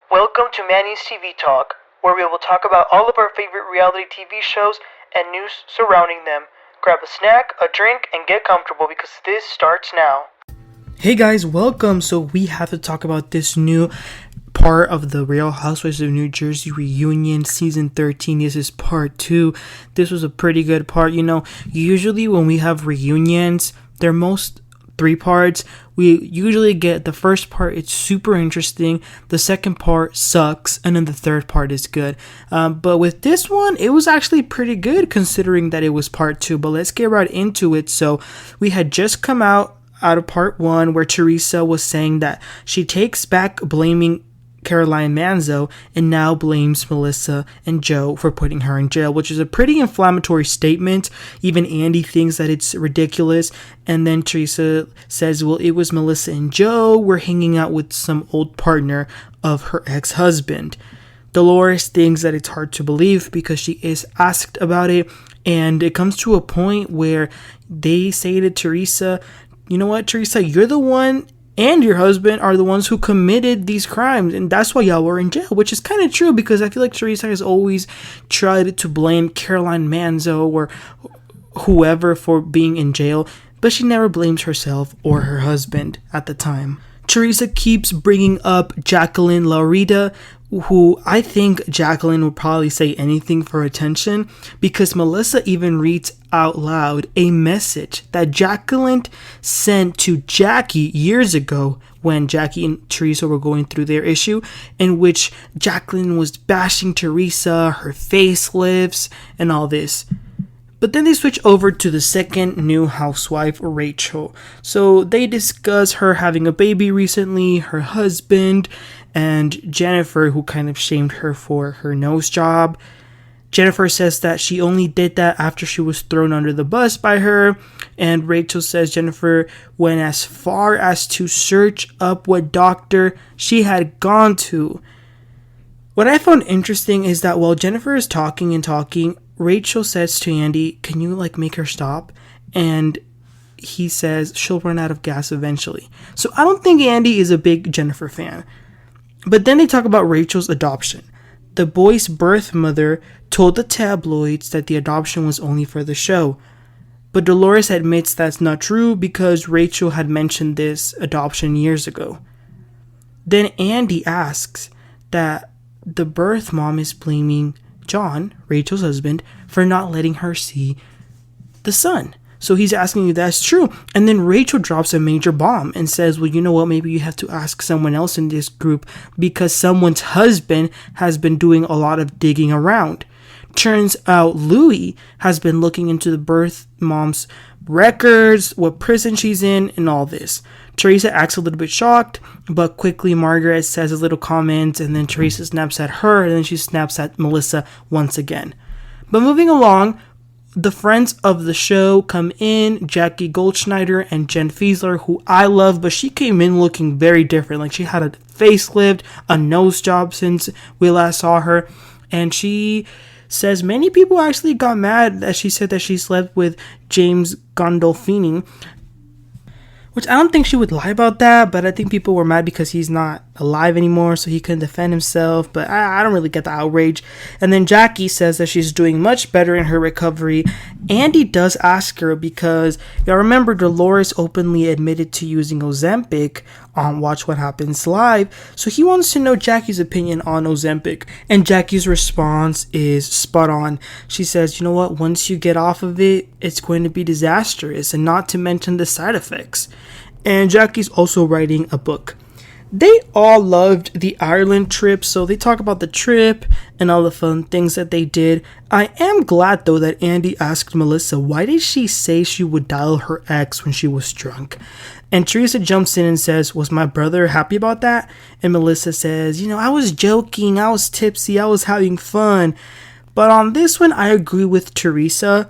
Welcome to Manny's TV Talk, where we will talk about all of our favorite reality TV shows and news surrounding them. Grab a snack, a drink, and get comfortable because this starts now. Hey guys, welcome. So we have to talk about this new part of the Real Housewives of New Jersey reunion season 13. This is part 2. This was a pretty good part. Usually when we have reunions, they're most 3 parts. We usually get the first part, it's super interesting. The second part sucks, and then the third part is good. But with this one, it was actually pretty good considering that it was part 2. But let's get right into it. So we had just come out of part 1 where Teresa was saying that she takes back blaming Caroline Manzo and now blames Melissa and Joe for putting her in jail, which is a pretty inflammatory statement. Even Andy thinks that it's ridiculous. And then Teresa says, well, it was Melissa and Joe were hanging out with some old partner of her ex-husband. Dolores thinks that it's hard to believe because she is asked about it. And it comes to a point where they say to Teresa, you know what, Teresa, you're the one and your husband are the ones who committed these crimes, and that's why y'all were in jail, which is kind of true because I feel like Teresa has always tried to blame Caroline Manzo or whoever for being in jail, but she never blames herself or her husband at the time. Teresa keeps bringing up Jacqueline Laurita, who I think Jacqueline would probably say anything for attention because Melissa even reads out loud a message that Jacqueline sent to Jackie years ago when Jackie and Teresa were going through their issue, in which Jacqueline was bashing Teresa, her facelifts, and all this. But then they switch over to the second new housewife, Rachel. So they discuss her having a baby recently, her husband, and Jennifer, who kind of shamed her for her nose job. Jennifer says that she only did that after she was thrown under the bus by her. And Rachel says Jennifer went as far as to search up what doctor she had gone to. What I found interesting is that while Jennifer is talking, Rachel says to Andy, can you make her stop? And he says she'll run out of gas eventually. So I don't think Andy is a big Jennifer fan. But then they talk about Rachel's adoption. The boy's birth mother told the tabloids that the adoption was only for the show. But Dolores admits that's not true because Rachel had mentioned this adoption years ago. Then Andy asks that the birth mom is blaming John, Rachel's husband, for not letting her see the son. So he's asking if that's true. And then Rachel drops a major bomb and says, well, you know what? Maybe you have to ask someone else in this group because someone's husband has been doing a lot of digging around. Turns out Louis has been looking into the birth mom's records, what prison she's in, and all this. Teresa acts a little bit shocked, but quickly Margaret says a little comment, and then Teresa snaps at her, and then she snaps at Melissa once again. But moving along, the friends of the show come in, Jackie Goldshneider and Jen Fessler, who I love, but she came in looking very different. She had a facelift, a nose job since we last saw her, and she says many people actually got mad that she said that she slept with James Gandolfini, which I don't think she would lie about that, but I think people were mad because he's not alive anymore, so he couldn't defend himself, but I don't really get the outrage. And then Jackie says that she's doing much better in her recovery. Andy does ask her because, y'all remember Dolores openly admitted to using Ozempic on Watch What Happens Live, so he wants to know Jackie's opinion on Ozempic, and Jackie's response is spot on. She says, you know what, once you get off of it, it's going to be disastrous, and not to mention the side effects. And Jackie's also writing a book. They all loved the Ireland trip, so they talk about the trip and all the fun things that they did. I am glad, though, that Andy asked Melissa, why did she say she would dial her ex when she was drunk? And Teresa jumps in and says, was my brother happy about that? And Melissa says, I was joking, I was tipsy, I was having fun. But on this one, I agree with Teresa.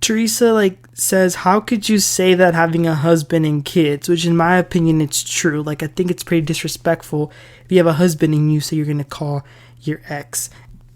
Teresa says, how could you say that having a husband and kids? Which in my opinion, it's true. I think it's pretty disrespectful if you have a husband and you say you're going to call your ex.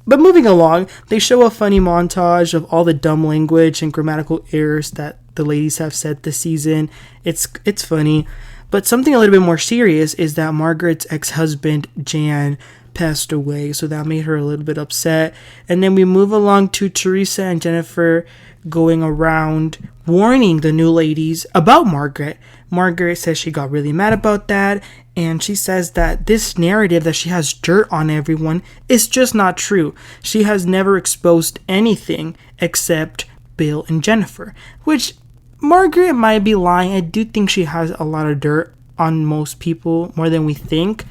But moving along, they show a funny montage of all the dumb language and grammatical errors that the ladies have said this season. It's funny. But something a little bit more serious is that Margaret's ex-husband, Jan, passed away, so that made her a little bit upset. And then we move along to Teresa and Jennifer going around warning the new ladies about Margaret. Margaret says she got really mad about that, and she says that this narrative that she has dirt on everyone is just not true. She has never exposed anything except Bill and Jennifer, which Margaret might be lying. I do think she has a lot of dirt on most people, more than we think,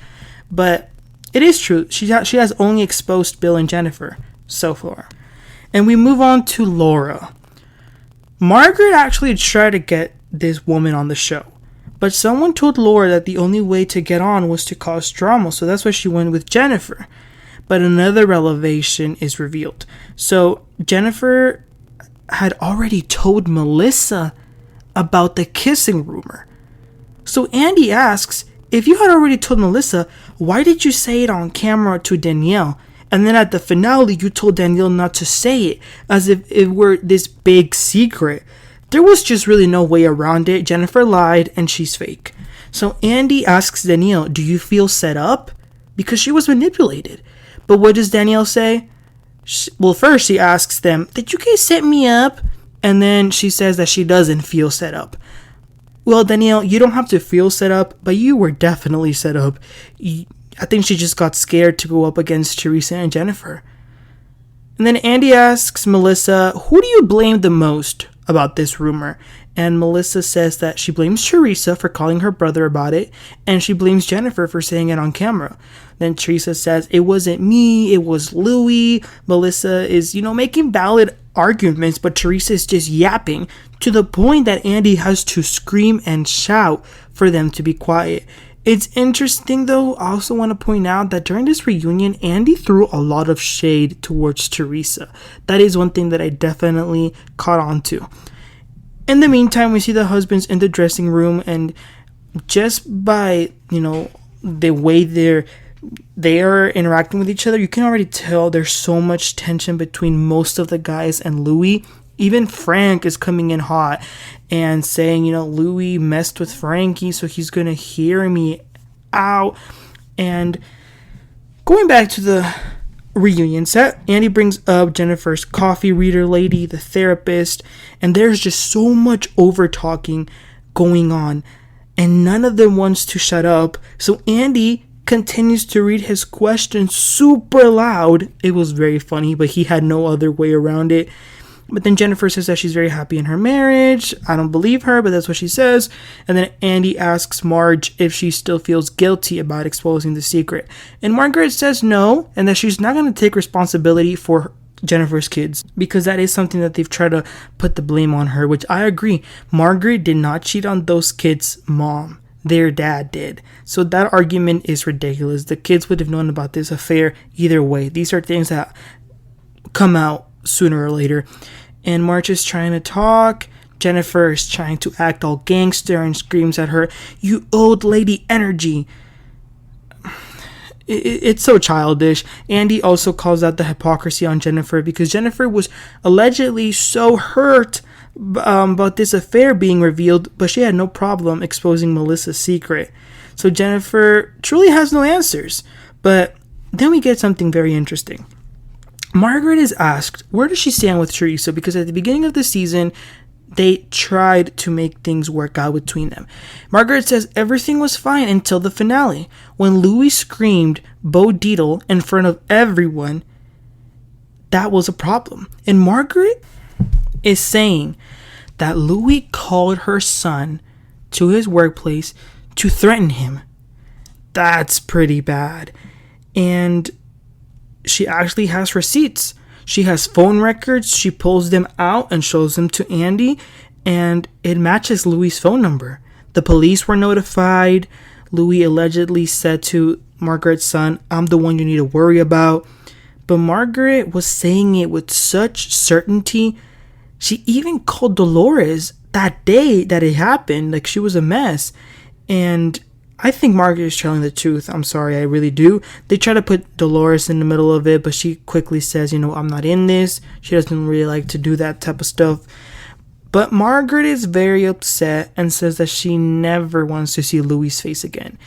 but it is true. She has only exposed Bill and Jennifer so far. And we move on to Laura. Margaret actually tried to get this woman on the show, but someone told Laura that the only way to get on was to cause drama, so that's why she went with Jennifer. But another revelation is revealed. So Jennifer had already told Melissa about the kissing rumor. So Andy asks, if you had already told Melissa, why did you say it on camera to Danielle? And then at the finale, you told Danielle not to say it, as if it were this big secret. There was just really no way around it. Jennifer lied, and she's fake. So Andy asks Danielle, do you feel set up? Because she was manipulated. But what does Danielle say? Well, first she asks them, did you guys set me up? And then she says that she doesn't feel set up. Well, Danielle, you don't have to feel set up, but you were definitely set up. I think she just got scared to go up against Teresa and Jennifer. And then Andy asks Melissa, who do you blame the most about this rumor? And Melissa says that she blames Teresa for calling her brother about it, and she blames Jennifer for saying it on camera. Then Teresa says, it wasn't me, it was Louis. Melissa is, making valid arguments, but Teresa is just yapping to the point that Andy has to scream and shout for them to be quiet. It's interesting though, I also want to point out that during this reunion, Andy threw a lot of shade towards Teresa. That is one thing that I definitely caught on to. In the meantime, we see the husbands in the dressing room, and just by, the way they are interacting with each other, you can already tell there's so much tension between most of the guys and Louis. Even Frank is coming in hot and saying, Louis messed with Frankie, so he's going to hear me out. And going back to the reunion set, Andy brings up Jennifer's coffee reader lady, the therapist, and there's just so much over talking going on, and none of them wants to shut up. So Andy continues to read his questions super loud. It was very funny, but he had no other way around it. But then Jennifer says that she's very happy in her marriage. I don't believe her, but that's what she says. And then Andy asks Marge if she still feels guilty about exposing the secret. And Margaret says no, and that she's not going to take responsibility for Jennifer's kids, because that is something that they've tried to put the blame on her, which I agree. Margaret did not cheat on those kids' mom. Their dad did. So that argument is ridiculous. The kids would have known about this affair either way. These are things that come out sooner or later. And Marge is trying to talk. Jennifer is trying to act all gangster and screams at her, "You old lady energy." It's so childish. Andy also calls out the hypocrisy on Jennifer, because Jennifer was allegedly so hurt about this affair being revealed, but she had no problem exposing Melissa's secret. So Jennifer truly has no answers. But then we get something very interesting. Margaret is asked, where does she stand with Teresa? Because at the beginning of the season, they tried to make things work out between them. Margaret says everything was fine until the finale, when Louis screamed Bo Dietl in front of everyone. That was a problem. And Margaret is saying that Louis called her son to his workplace to threaten him. That's pretty bad. And she actually has receipts. She has phone records. She pulls them out and shows them to Andy, and it matches Louis' phone number. The police were notified. Louis allegedly said to Margaret's son, "I'm the one you need to worry about." But Margaret was saying it with such certainty. She even called Dolores that day that it happened, like she was a mess. And I think Margaret is telling the truth. I'm sorry, I really do. They try to put Dolores in the middle of it, but she quickly says, I'm not in this. She doesn't really like to do that type of stuff. But Margaret is very upset and says that she never wants to see Louis' face again.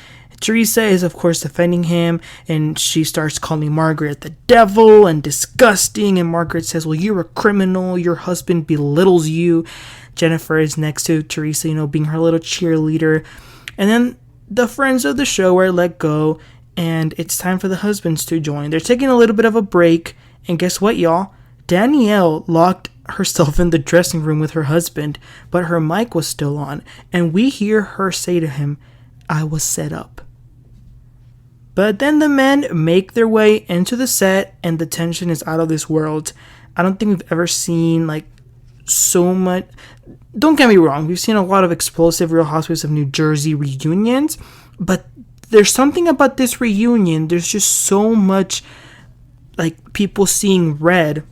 Teresa is, of course, defending him, and she starts calling Margaret the devil and disgusting. And Margaret says, well, you're a criminal. Your husband belittles you. Jennifer is next to Teresa, being her little cheerleader. And then the friends of the show are let go, and it's time for the husbands to join. They're taking a little bit of a break, and guess what, y'all? Danielle locked herself in the dressing room with her husband, but her mic was still on, and we hear her say to him, I was set up. But then the men make their way into the set, and the tension is out of this world. I don't think we've ever seen so much. Don't get me wrong, we've seen a lot of explosive Real Housewives of New Jersey reunions, but there's something about this reunion. There's just so much people seeing red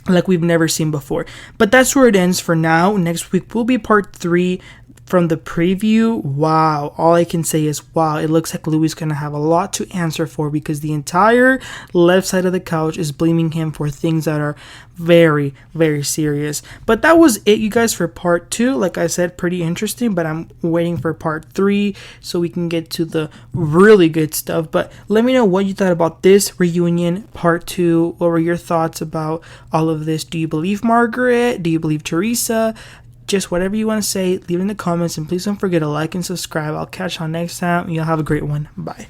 like we've never seen before. But that's where it ends for now. Next week will be part 3 from the preview. Wow, all I can say is wow. It looks like Louis is gonna have a lot to answer for, because the entire left side of the couch is blaming him for things that are very, very serious. But that was it, you guys, for part 2. Like I said, pretty interesting, but I'm waiting for part 3 so we can get to the really good stuff. But let me know what you thought about this reunion part 2. What were your thoughts about all of this? Do you believe Margaret? Do you believe Teresa? Just whatever you want to say, leave it in the comments, and please don't forget to like and subscribe. I'll catch y'all next time. Y'all have a great one. Bye.